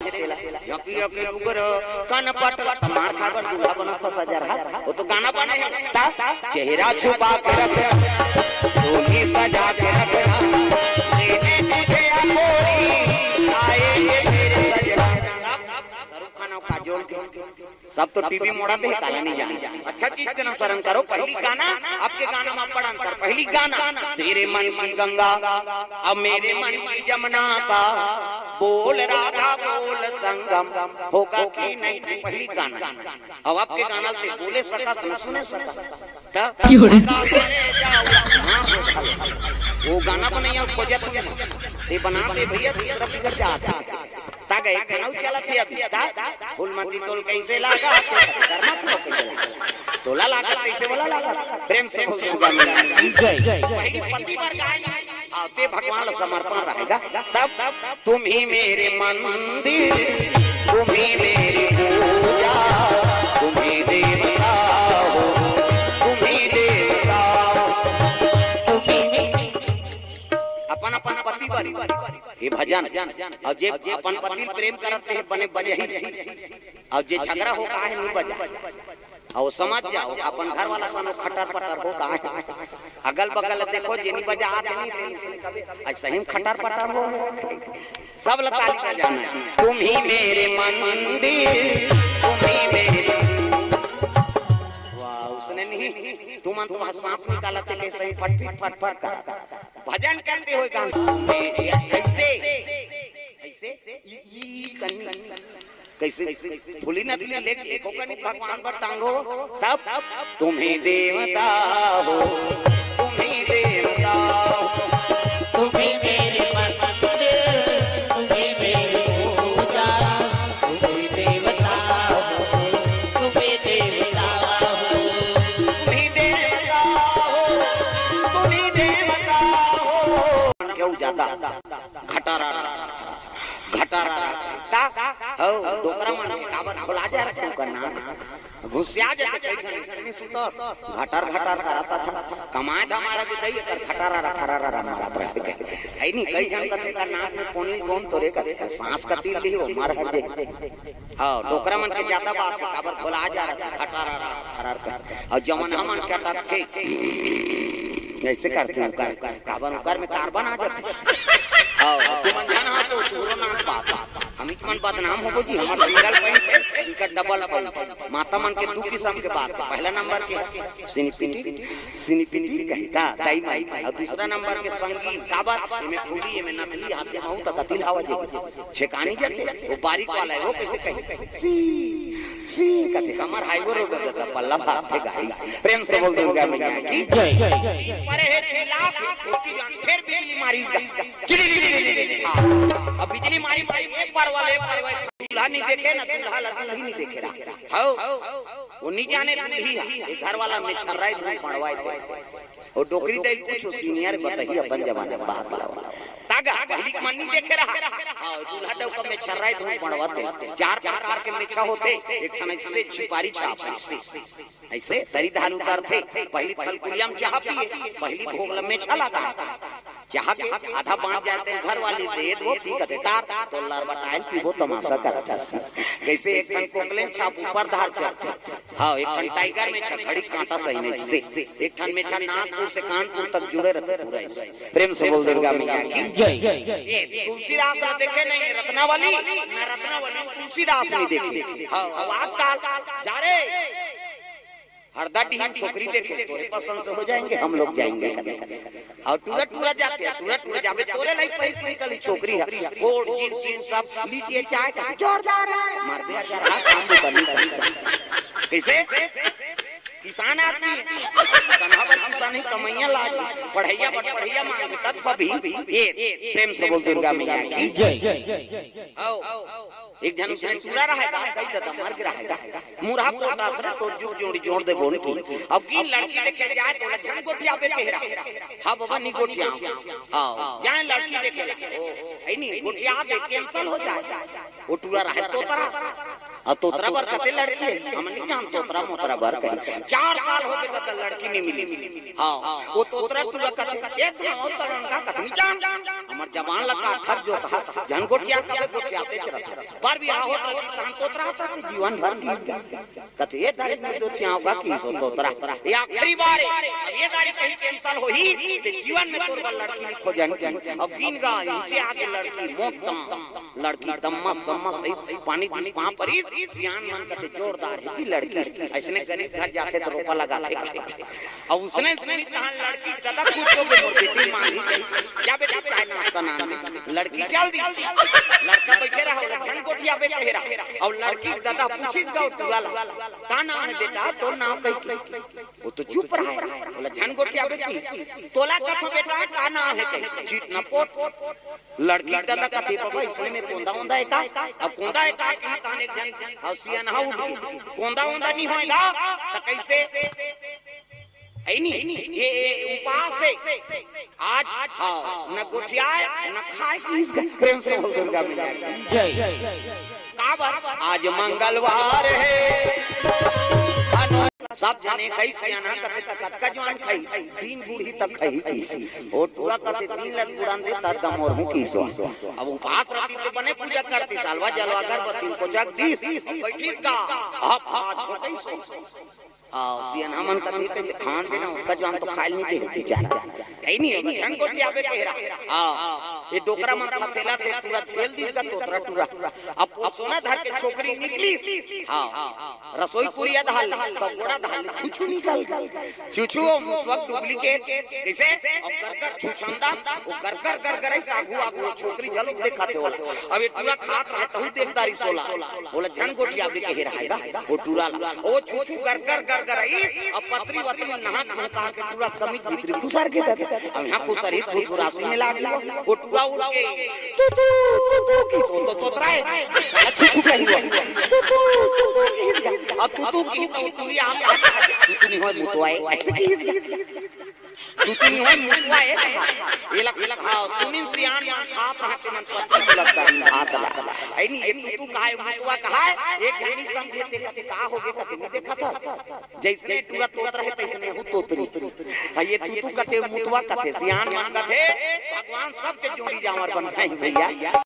तेला झोंकी के ऊपर कान पट मार खा कर दूल्हा बना सजा रहा वो तो गाना बने ता चेहरा छुपा के रख दूल्ही सजा के रख लेने तुझे अमोरी आएंगे मेरे सजना शाहरुख खान का जोड़ के सब तो टीवी मोड़ा दे काला नहीं जान अच्छा चीज के अनुसरण करो पहली गाना आपके गाना में बड़ा अंतर पहली गाना तेरे मन की गंगा अब मेरे मन की जमुना का बोल राधा बोल संगम होगा कि नहीं पहली गाना अब आपके गाना से बोले सका सुने सका वो गाना बनाया खोजत ये बना दे भैया दूसरा बिगड़ जाता ता गए कनौ चला थी अभी ता फूलमती तोल कैसे लागा करना था तोला लागा कैसे वाला लागा प्रेम से होगा जय पहली पति बार गाएंगे आते भगवान समर्पण रहेगा तब तुम ही मेरे मंदिर तुम ही मेरी पूजा तुम ही देवता हो तुम ही देवता तुम ही अपन अपन पति बारी ये भजन और जे अपन पति प्रेम करते हैं बने बने ही और जे झगड़ा हो काहे नहीं बजा और समझ जाओ अपन घर वाला सानो खटर पटर हो काहे अगल बगल देखो जेनी बजा आते नहीं ऐसा ही खटर पटर हो सब लताली का जाना तुम ही मेरे मंदिर तुम ही मेरे वाह उसने नहीं तुम सांस निकाला थे सही फट फट फट कर भजन करते हो गाना कैसे कैसे भूली नदी में लेके भगवान पर टांगो तब तुम्ही देवता हो तुम्ही देवता तुम्ही मेरे मंदिर तुम्ही मेरी पूजा तुम्ही देवता हो तुम्ही देवता हो तुम्ही देवता हो तुम्ही देवता हो क्यों जाता घटारा घटारा हो डोकरा मन काबर खोला जा रखो करना घुसिया जाते कैसे सुतो घटर घटर करता था कमाए हमारा भी दई कर घटारा घटारा मारा रहे है नहीं कई जन कथे का नाक में कोनी गोम तोरे करे सांस कती ली हो मार हट दे हां डोकरा मन के ज्यादा बात काबर खोला जा रहा घटारा घटारा और जमन हमन के टक थे ऐसे करते हैं कार्बन कर में कार्बन आ जाते हां तुम जाना तो पूरा नाम बात हम मन बदनाम हो जी हमर सिंगल पॉइंट है इनका डबल पॉइंट माता मन के दो किस्म के बात पहला नंबर के सिनिपिटी कहता दाई माई और दूसरा नंबर के संगीत काबर में फूली में नकली हाथ में हूं तो कतिल हवा जे छेकानी जाते वो बारीक वाला है वो कैसे कहे सी कहते हमर हाईवे रोड जाता पल्ला भाग थे गाड़ी प्रेम से बोल दुर्गा मैया की जय पर है खिलाफ होती जान फिर बिजली मारी अब बिजली मारी एक बार वाले दूल्हा नहीं देखे ना दूल्हा लड़की नहीं देखे रहा हो वो नहीं जाने दूल्ही घर वाला में छर्राई दूध पड़वाए थे और डोकरी दे कुछ सीनियर बताइए अपन जमाने बात वाला तागा पहली मन नहीं देखे रहा हां दूल्हा डोका में छर्राई दूध पड़वाते चार प्रकार के मेछा होते एक थाने से छिपारी छाप ऐसे सरी धान उतारते पहली फलकुलिया में चाह पिए पहली भोग में छा लगा चाह के आधा बांट जाते हैं घर वाली दे दो पी के तार तो लर बटाइल की वो तमाशा करता कैसे एक टन कोकलेन छाप ऊपर धार चढ़ते हां एक टन टाइगर में छड़ी कांटा सही नहीं से एक टन में छा नागपुर से कानपुर तक जुड़े रहते पूरा प्रेम से बोल दुर्गा मैया की जय ये तुलसीदास देखे नहीं रत्नावली ना रत्नावली तुलसीदास नहीं देखी हां आजकल जा रे हरदा टीम छोकरी देखे तोरे पसंद से हो जाएंगे हम लोग जाएंगे और टूरा टूरा जाते हैं टूरा जावे तोरे लाइक पई कली छोकरी है कोट जींस सब लीजिए चाय का जोरदार है मार दे यार काम भी करनी कैसे किसान आदमी किसान ही कमैया लाज पढ़ैया पढ़ैया मांग तत्व भी ये प्रेम से बोल दुर्गा मैया की जय एक जन से चूड़ा रहेगा कई दादा मार के रहेगा मुरहा पोटा से तो जोड़ी जोड़ दे बोल की अब की लड़की देखे जाए तो जन गोठिया पे के हां बाबा नी गोठिया हां जाए लड़की देखे ओ नहीं गोठिया दे कैंसिल हो जाए वो टूरा रहे तो तरह और तोतरा बर कते लड़की है हम नहीं जान तोतरा मोतरा बर 4 साल हो गए तक लड़की नहीं मिली। हां वो तोतरा तुरा कते एक तो और तरन का कते नहीं जान हमर जवान लगा ठग जो कहा झनगोटिया कते गोटियाते चलत बार भी हो तो तोतरा होता है जीवन भर कते ये तारीख में दो थियाओं का की सो तोतरा ये आखिरी बार है। अब ये तारीख कहीं कैंसिल होई तो जीवन में तोर लड़की नहीं खोजन। अब गिन गा नीचे आके लड़की मोटम लड़की दम्मा दम्मा सही पानी दी वहां पर ही सियान मन कते जोरदार है लड़की ऐसने करे घर जाते तो रोपा लगाते और उसने सुनी कहां लड़की दादा कुछ तो मोर बेटी मांगी क्या बेटा चाहे नाश्ता ना लड़की चल दी लड़का बैठे रहा घन कोठिया पे कह रहा और लड़की दादा पूछी गा तुला का नाम है बेटा तो नाम कही वो तो चुप रहा है बोला घन कोठिया पे की तोला कथा बेटा का नाम है कही चीट न पोट लड़की दादा कथी बाबा इसने में कोंदा होंदा है का अब कोंदा है का कहां काने जन हौसिया ना हो कोंदा होंदा नहीं होएगा तो कैसे ऐ नहीं ये उपास है आज न गोठियाए न खाए किस प्रेम से हो दुर्गा मिला जय काबर आज मंगलवार है सब जाने कई सियाना कते तक का जवान खाई 3 बूढ़ी तक खाई किसी और पूरा कते 3 लग उड़ान दे तर दम और हूं किसो अब उपास राती तो बने पूजा करती सालवा जलवा अगरबत्ती को जग 20 बैठी का अब हाथ छोटे सो सियाना मन कते कैसे खान देना उसका जवान तो खाइल नहीं दे बेचारा ऐ नहीं है ढंग गोटी आवे कह रहा हां ये डोकरा मन खसेला से पूरा खेल दी का तोतरा टूरा अब सोना धर के छोकरी निकली हां रसोई पुरिया धाल तो गोड़ा धाल छुछु निकल छुछु मुसवक डुप्लीकेट कैसे अब कर छुछंदा वो कर ऐसा आगू आगू छोकरी झलक दिखाते हो अब ये टूरा खात रहा तू देखता री सोला बोला झन गोटी आवे कह रहा है वो टूरा ओ छुछु कर आई अब पत्री वत्री नहा नहा कहा के टूरा कमी भीतरी खुसर के अब यहां खुसर ही खुसरा सुने लाग वो टूरा उड़ के तू की तो तोतरा है छुछु कही अब तू की तू यहां तू नहीं हो मुतवाए ऐसे की तू नहीं हो मुतवाए ये लग हां सुनिन सियान यहां खात रहा के मन पत्ती लगता है हाथ लगा ऐ नहीं ये तू काहे मुतवा कहा है एक घड़ी समझे ते का हो गया कते नहीं देखा था जैसे टूरा तोत रहे तैसे हो तोतरी ये तू कते मुतवा कते सियान मान कते भगवान सब के जोड़ी जामर बनाई भैया।